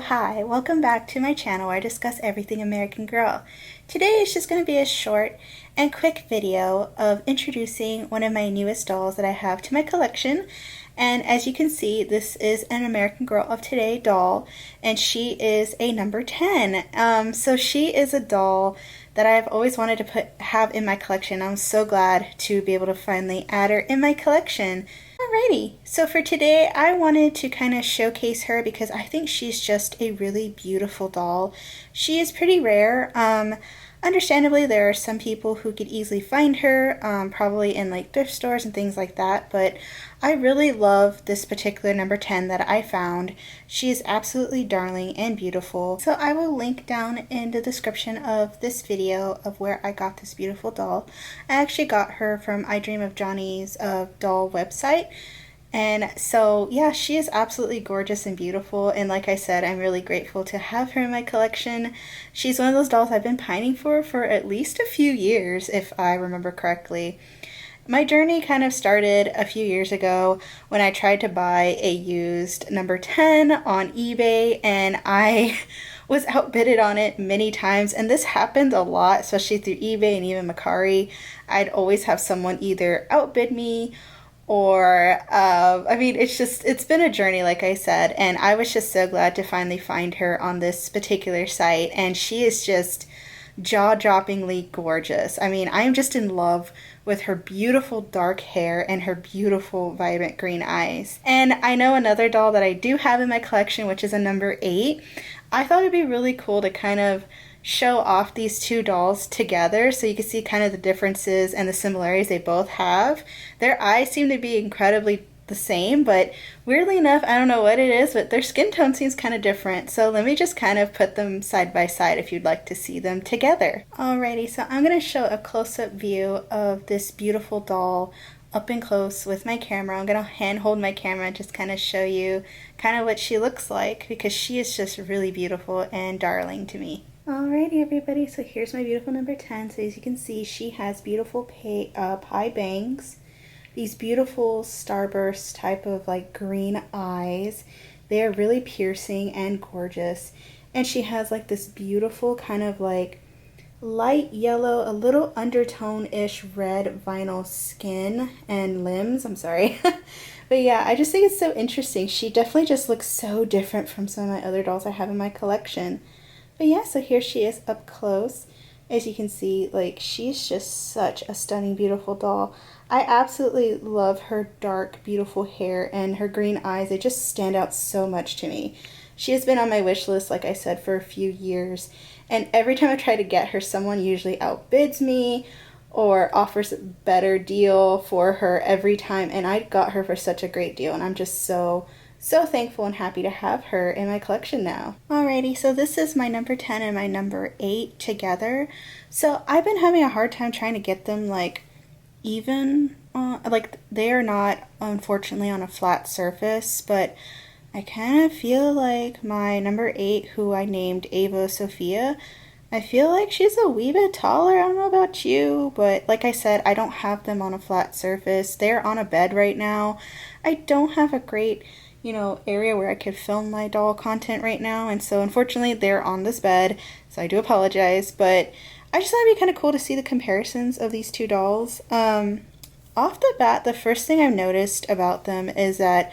Hi, welcome back to my channel where I discuss everything American Girl. Today is just going to be a short and quick video of introducing one of my newest dolls that I have to my collection. And as you can see, this is an American Girl of Today doll, and she is a number 10. So she is a doll that I've always wanted to have in my collection. I'm so glad to be able to finally add her in my collection. Alrighty, so for today I wanted to kind of showcase her because I think she's just a really beautiful doll. She is pretty rare. Understandably, there are some people who could easily find her, probably in like thrift stores and things like that, but I really love this particular number 10 that I found. She is absolutely darling and beautiful. So I will link down in the description of this video of where I got this beautiful doll. I actually got her from I Dream of Johnny's doll website. And so, yeah, she is absolutely gorgeous and beautiful, and like I said, I'm really grateful to have her in my collection. She's one of those dolls I've been pining for at least a few years, if I remember correctly. My journey kind of started a few years ago when I tried to buy a used number 10 on eBay, and I was outbidded on it many times, and this happened a lot, especially through eBay and even Mercari. I'd always have someone either outbid me or I mean, it's been a journey, like I said, and I was just so glad to finally find her on this particular site, and she is just jaw-droppingly gorgeous. I mean, I'm just in love with her beautiful dark hair and her beautiful vibrant green eyes. And I know another doll that I do have in my collection, which is a number 8. I thought it'd be really cool to kind of show off these two dolls together so you can see kind of the differences and the similarities they both have. Their eyes seem to be incredibly the same, but weirdly enough, I don't know what it is, but their skin tone seems kind of different. So let me just kind of put them side by side if you'd like to see them together. Alrighty, so I'm going to show a close-up view of this beautiful doll up and close with my camera. I'm going to hand hold my camera and just kind of show you kind of what she looks like, because she is just really beautiful and darling to me. Alrighty everybody, so here's my beautiful number 10. So as you can see, she has beautiful pie bangs, these beautiful starburst type of like green eyes. They are really piercing and gorgeous. And she has like this beautiful kind of like light yellow, a little undertone-ish red vinyl skin and limbs. I'm sorry. But yeah, I just think it's so interesting. She definitely just looks so different from some of my other dolls I have in my collection. But yeah, so here she is up close. As you can see, like, she's just such a stunning, beautiful doll. I absolutely love her dark, beautiful hair and her green eyes. They just stand out so much to me. She has been on my wish list, like I said, for a few years. And every time I try to get her, someone usually outbids me or offers a better deal for her every time. And I got her for such a great deal, and I'm just so thankful and happy to have her in my collection now. Alrighty, so this is my number 10 and my number 8 together. So I've been having a hard time trying to get them like even, like they are not unfortunately on a flat surface, but I kind of feel like my number 8, who I named Ava Sophia, I feel like she's a wee bit taller. I don't know about you, but like I said, I don't have them on a flat surface. They're on a bed right now. I don't have a great area where I could film my doll content right now, and so unfortunately they're on this bed, so I do apologize, but I just thought it'd be kind of cool to see the comparisons of these two dolls. Off the bat, the first thing I've noticed about them is that,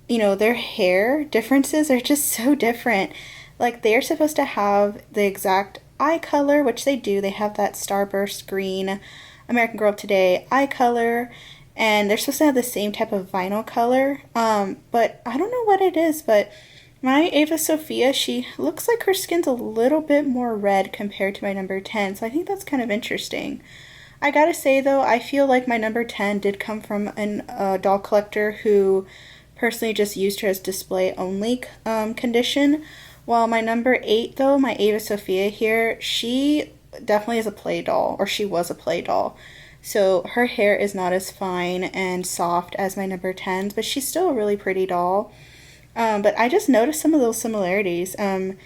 their hair differences are just so different. Like, they're supposed to have the exact eye color, which they do. They have that starburst green American Girl of Today eye color, and they're supposed to have the same type of vinyl color, but I don't know what it is, but my Ava Sophia, she looks like her skin's a little bit more red compared to my number 10, so I think that's kind of interesting. I gotta say though, I feel like my number 10 did come from a doll collector who personally just used her as display only condition, while my number 8 though, my Ava Sophia here, she definitely is a play doll, or she was a play doll. So her hair is not as fine and soft as my number 10's, but she's still a really pretty doll. But I just noticed some of those similarities. I'm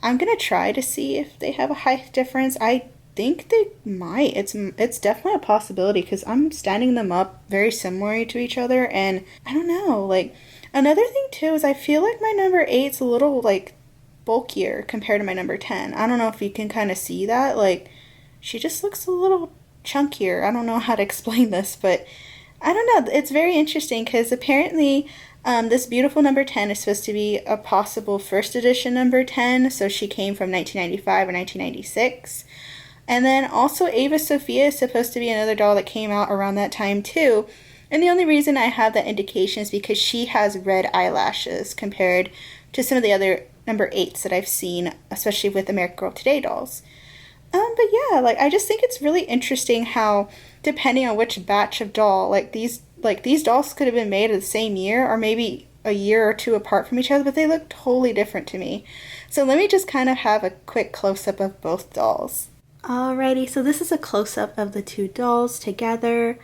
going to try to see if they have a height difference. I think they might. It's definitely a possibility because I'm standing them up very similar to each other, and I don't know, like, another thing too is I feel like my number 8's a little like bulkier compared to my number 10. I don't know if you can kind of see that. Like, she just looks a little chunkier. I don't know how to explain this, but I don't know. It's very interesting because apparently this beautiful number 10 is supposed to be a possible first edition number 10. So she came from 1995 or 1996. And then also Ava Sophia is supposed to be another doll that came out around that time too. And the only reason I have that indication is because she has red eyelashes compared to some of the other number 8s that I've seen, especially with American Girl Today dolls. But yeah, like I just think it's really interesting how, depending on which batch of doll, like these dolls could have been made of the same year or maybe a year or two apart from each other, but they look totally different to me. So let me just kind of have a quick close-up of both dolls. Alrighty, so this is a close-up of the two dolls together.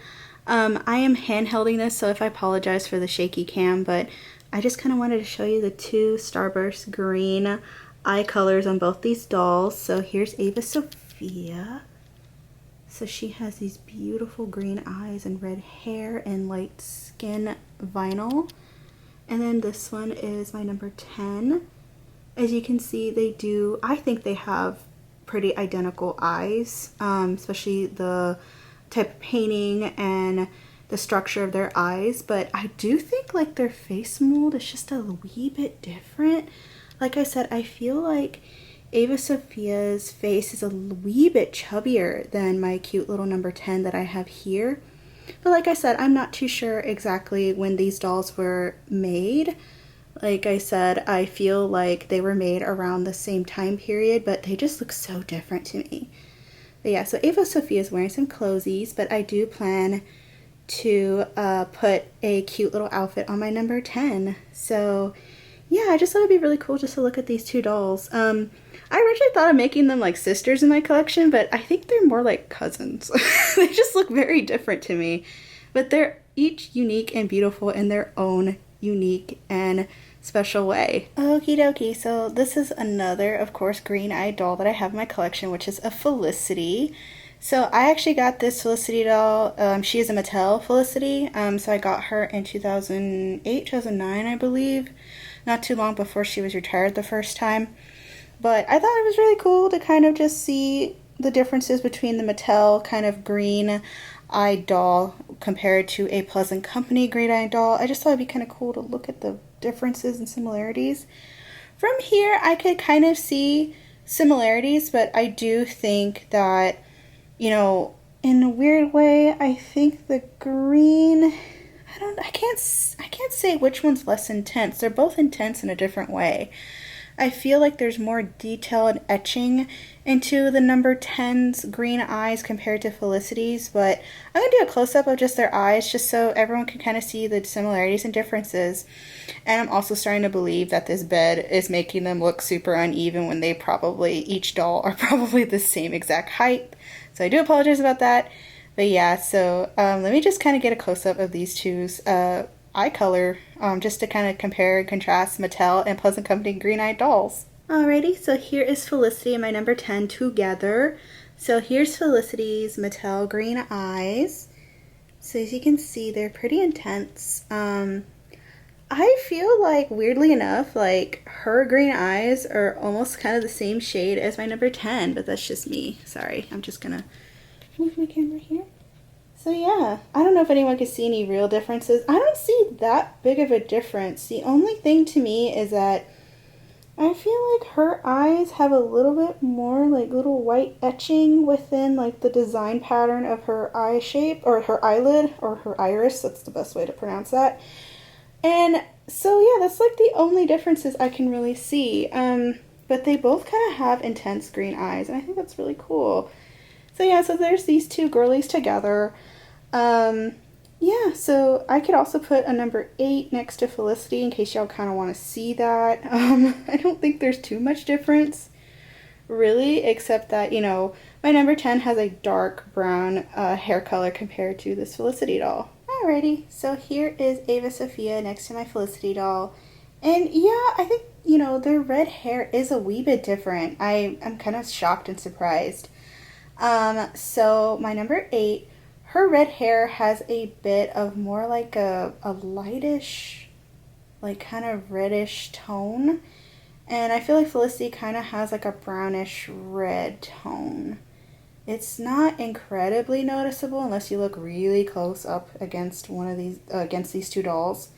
I am hand-holding this, so if I apologize for the shaky cam, but I just kind of wanted to show you the two Starburst green eye colors on both these dolls. So here's Ava Sophia. So she has these beautiful green eyes and red hair and light skin vinyl. And then this one is my number 10. As you can see, I think they have pretty identical eyes, especially the type of painting and the structure of their eyes, but I do think like their face mold is just a wee bit different. Like I said, I feel like Ava Sophia's face is a wee bit chubbier than my cute little number 10 that I have here. But like I said, I'm not too sure exactly when these dolls were made. Like I said, I feel like they were made around the same time period, but they just look so different to me. But yeah, so Ava Sophia is wearing some clothies, but I do plan to put a cute little outfit on my number 10. So yeah, I just thought it'd be really cool just to look at these two dolls. I originally thought of making them like sisters in my collection, but I think they're more like cousins. They just look very different to me, but they're each unique and beautiful in their own unique and special way. Okie dokie, so this is another, of course, green-eyed doll that I have in my collection, which is a Felicity. So I actually got this Felicity doll. She is a Mattel Felicity, so I got her in 2008, 2009, I believe. Not too long before she was retired the first time. But I thought it was really cool to kind of just see the differences between the Mattel kind of green-eyed doll compared to a Pleasant Company green-eyed doll. I just thought it'd be kind of cool to look at the differences and similarities. From here, I could kind of see similarities, but I do think that, you know, in a weird way, I think the green, I can't say which one's less intense. They're both intense in a different way. I feel like there's more detail and etching into the number 10's green eyes compared to Felicity's, but I'm going to do a close-up of just their eyes just so everyone can kind of see the similarities and differences. And I'm also starting to believe that this bed is making them look super uneven when each doll are probably the same exact height. So I do apologize about that. But yeah, so let me just kind of get a close-up of these two's eye color, just to kind of compare and contrast Mattel and Pleasant Company green-eyed dolls. Alrighty, so here is Felicity and my number 10 together. So here's Felicity's Mattel green eyes. So as you can see, they're pretty intense. I feel like, weirdly enough, like her green eyes are almost kind of the same shade as my number 10, but that's just me. Sorry, I'm just gonna move my camera here. So yeah, I don't know if anyone can see any real differences. I don't see that big of a difference. The only thing to me is that I feel like her eyes have a little bit more like little white etching within like the design pattern of her eye shape, or her eyelid, or her iris. That's the best way to pronounce that. And so yeah, that's like the only differences I can really see. But they both kind of have intense green eyes, and I think that's really cool. So yeah, so there's these two girlies together. Yeah, so I could also put a number 8 next to Felicity in case y'all kind of want to see that. I don't think there's too much difference, really, except that, you know, my number 10 has a dark brown hair color compared to this Felicity doll. Alrighty, so here is Ava Sophia next to my Felicity doll. And yeah, I think, you know, their red hair is a wee bit different. I'm kind of shocked and surprised. So my number 8, her red hair has a bit of more like a lightish, like kind of reddish tone. And I feel like Felicity kind of has like a brownish red tone. It's not incredibly noticeable unless you look really close up against one of these against these two dolls.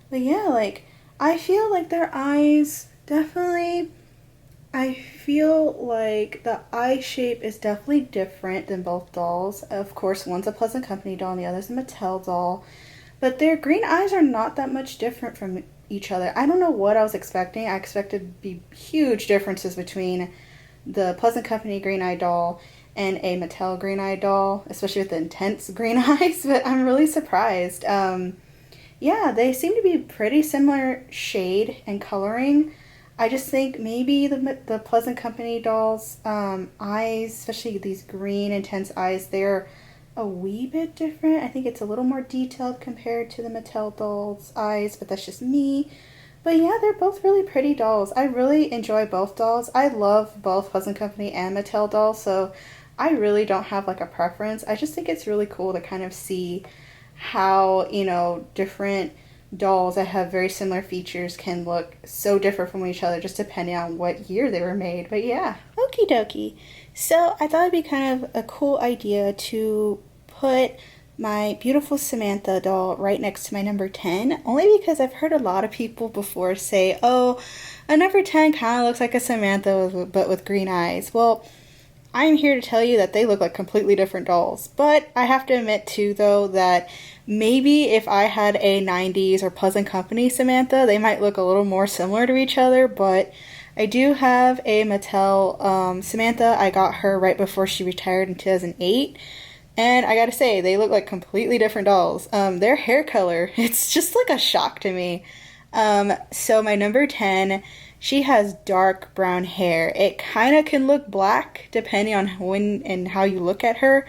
But yeah, like I feel like their eyes definitely I feel like the eye shape is definitely different than both dolls. Of course, one's a Pleasant Company doll and the other's a Mattel doll. But their green eyes are not that much different from each other. I don't know what I was expecting. I expected be huge differences between the Pleasant Company green eye doll and a Mattel green eye doll, especially with the intense green eyes, but I'm really surprised. Yeah, they seem to be pretty similar shade and coloring. I just think maybe the Pleasant Company dolls' eyes, especially these green intense eyes, they're a wee bit different. I think it's a little more detailed compared to the Mattel dolls' eyes, but that's just me. But yeah, they're both really pretty dolls. I really enjoy both dolls. I love both Pleasant Company and Mattel dolls, so I really don't have like a preference. I just think it's really cool to kind of see how, different dolls that have very similar features can look so different from each other just depending on what year they were made. But yeah. Okie dokie. So I thought it'd be kind of a cool idea to put my beautiful Samantha doll right next to my number 10, only because I've heard a lot of people before say, oh, a number 10 kind of looks like a Samantha but with green eyes. Well, I'm here to tell you that they look like completely different dolls. But I have to admit too, though, that maybe if I had a 90s or Pleasant Company Samantha, they might look a little more similar to each other. But I do have a Mattel Samantha. I got her right before she retired in 2008. And I gotta say, they look like completely different dolls. Their hair color, it's just like a shock to me. So my number 10, she has dark brown hair. It kind of can look black depending on when and how you look at her.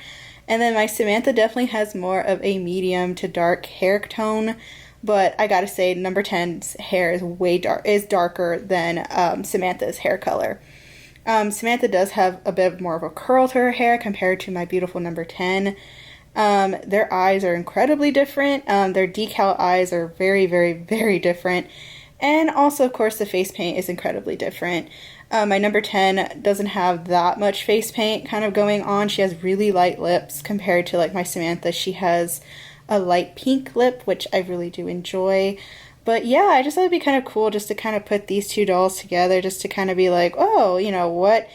And then my Samantha definitely has more of a medium to dark hair tone. But I gotta say, number 10's hair is darker than Samantha's hair color. Samantha does have a bit more of a curl to her hair compared to my beautiful number 10. Their eyes are incredibly different. Their decal eyes are very, very, very different. And also, of course, the face paint is incredibly different. My number 10 doesn't have that much face paint kind of going on. She has really light lips compared to like my Samantha. She has a light pink lip, which I really do enjoy. But yeah, I just thought it'd be kind of cool just to kind of put these two dolls together, just to kind of be like, oh, what,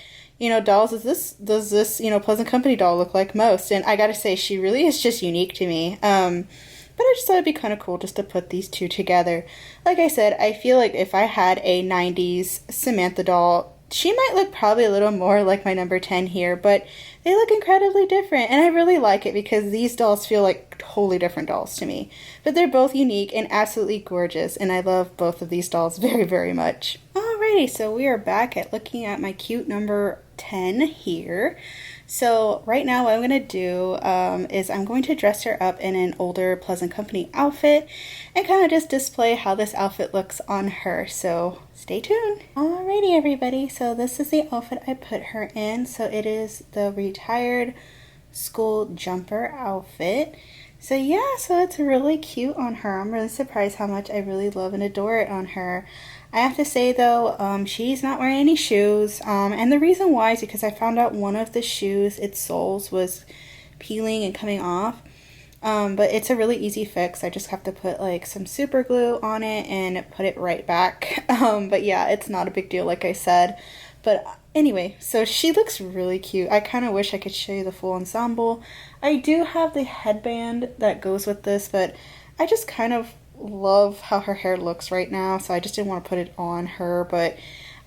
dolls does this, Pleasant Company doll look like most? And I gotta say, she really is just unique to me. But I just thought it'd be kind of cool just to put these two together. Like I said, I feel like if I had a 90s Samantha doll, she might look probably a little more like my number 10 here, but they look incredibly different, and I really like it because these dolls feel like totally different dolls to me. But they're both unique and absolutely gorgeous, and I love both of these dolls very, very much. Alrighty, so we are back at looking at my cute number 10 here. So right now what I'm going to do is I'm going to dress her up in an older Pleasant Company outfit and kind of just display how this outfit looks on her. So stay tuned. Alrighty everybody, so this is the outfit I put her in. So it is the retired school jumper outfit. So yeah, so it's really cute on her. I'm really surprised how much I really love and adore it on her. I have to say though, she's not wearing any shoes, and the reason why is because I found out one of the shoes, its soles was peeling and coming off, but it's a really easy fix. I just have to put like some super glue on it and put it right back, but yeah, it's not a big deal like I said. But anyway, so she looks really cute. I kind of wish I could show you the full ensemble. I do have the headband that goes with this, but I just kind of love how her hair looks right now, so I just didn't want to put it on her. But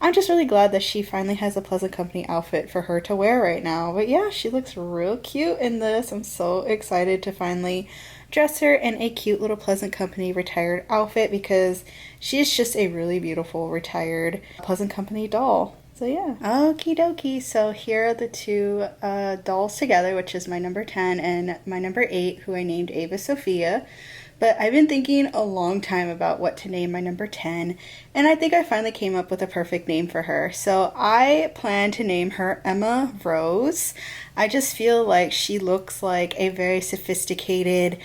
I'm just really glad that she finally has a Pleasant Company outfit for her to wear right now. But yeah, she looks real cute in this. I'm so excited to finally dress her in a cute little Pleasant Company retired outfit because she's just a really beautiful retired Pleasant Company doll. So yeah. Okie dokie. So here are the two dolls together, which is my number 10 and my number 8, who I named Ava Sophia. But I've been thinking a long time about what to name my number 10, and I think I finally came up with a perfect name for her. So I plan to name her Emma Rose. I just feel like she looks like a very sophisticated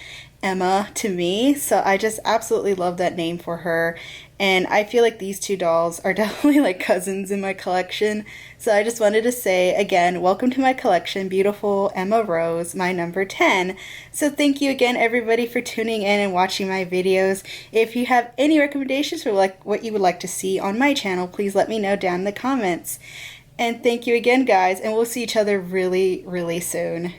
Emma to me, so I just absolutely love that name for her. And I feel like these two dolls are definitely like cousins in my collection. So I just wanted to say again, welcome to my collection, beautiful Emma Rose, my number 10. So thank you again everybody for tuning in and watching my videos. If you have any recommendations for like what you would like to see on my channel, please let me know down in the comments. And thank you again guys, and we'll see each other really, really soon.